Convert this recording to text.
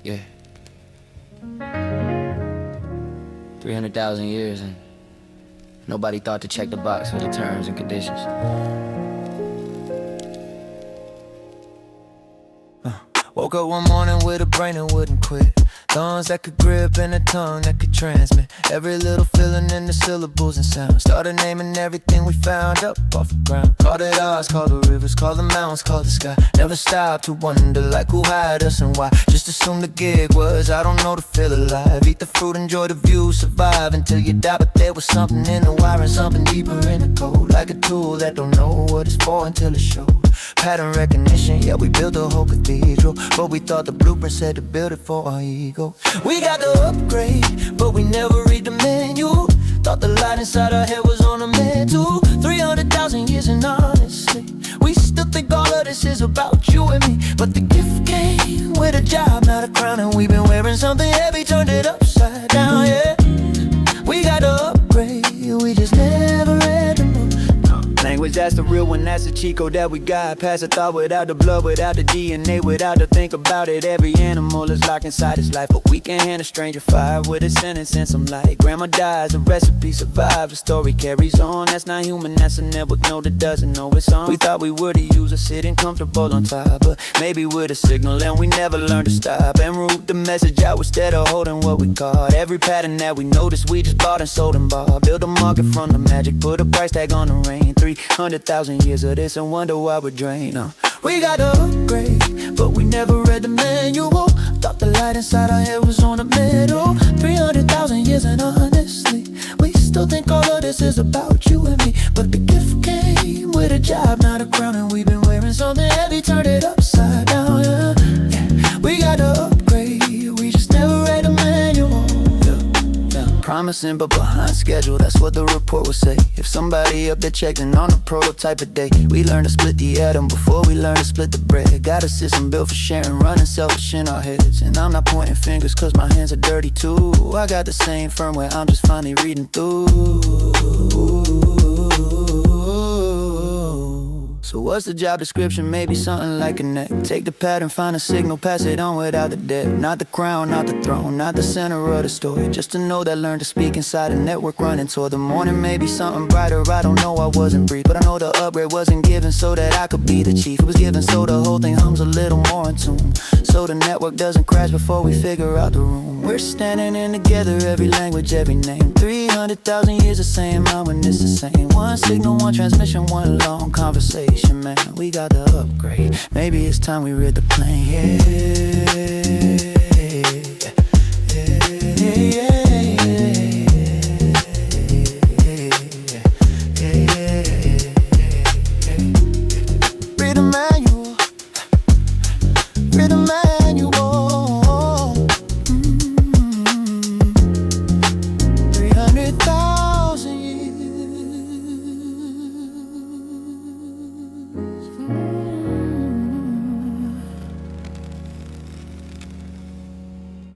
Yeah. 300,000 years and nobody thought to check the box for the terms and conditions. Woke up one morning with a brain that wouldn't quit. Thumbs that could grip and a tongue that could transmit every little feeling in the syllables and sounds. Started naming everything we found up off the ground. Called it ours, called the rivers, called the mountains, called the sky. Never stopped to wonder like who hired us and why. Just assumed the gig was, I don't know, to feel alive. Eat the fruit, enjoy the view, survive until you die. But there was something in the wire and something deeper in the code. Like a tool that don't know what it's for until it showed. Pattern recognition, yeah, we built a whole cathedral, but we thought the blueprint said to build it for our ego. We got the upgrade, but we never read the menu. Thought the light inside our head was on a mantle. 300,000 years and honestly, we still think all of this is about you and me. But the gift came with a job, not a crown, and we've been wearing something heavy, turned it upside down, yeah. We got the upgrade, we just never read the moon. Language, that's the real one, that's the cheat code that we got. Pass a thought without the blood, without the DNA, without to think about it. Every animal is locked inside its life, but we can hand a stranger fire with a sentence and some light. Grandma dies, the recipe survives, the story carries on. That's not human, that's a network node that doesn't know it's on. We thought we were the user sitting comfortable on top, but maybe we're the signal and we never learned to stop and route the message out instead of holding what we caught. Every pattern that we noticed, we just bought and sold and bought. Build a market from the magic, put a price tag on the rain. 300,000 years of this and wonder why we're drained. We got to upgrade, but we never read the manual. Thought the light inside our head was on the middle. 300,000 years and honestly, we still think all of this is about you and me. But the gift came with a job, not a crown, and we've been wearing something heavy, turned it upside down, yeah. We got to upgrade, we just never read the manual. Promising but behind schedule, that's what the report would say. If somebody up there checking on a prototype a day. We learned to split the atom before we learned to split the bread. Got a system built for sharing, running selfish in our heads. And I'm not pointing fingers cause my hands are dirty too. I got the same firmware, I'm just finally reading through. So what's the job description? Maybe something like a neck. Take the pattern, find a signal, pass it on without the debt. Not the crown, not the throne, not the center of the story. Just to know that learn to speak inside a network running toward the morning. Maybe something brighter, I don't know, I wasn't briefed. But I know the upgrade wasn't given so that I could be the chief. It was given so the whole thing hums a little more in tune, so the network doesn't crash before we figure out the room. We're standing in together, every language, every name. 300,000 years the same mind when it's the same. One signal, one transmission, one long conversation, man. We got to upgrade, maybe it's time we rid the plane, yeah.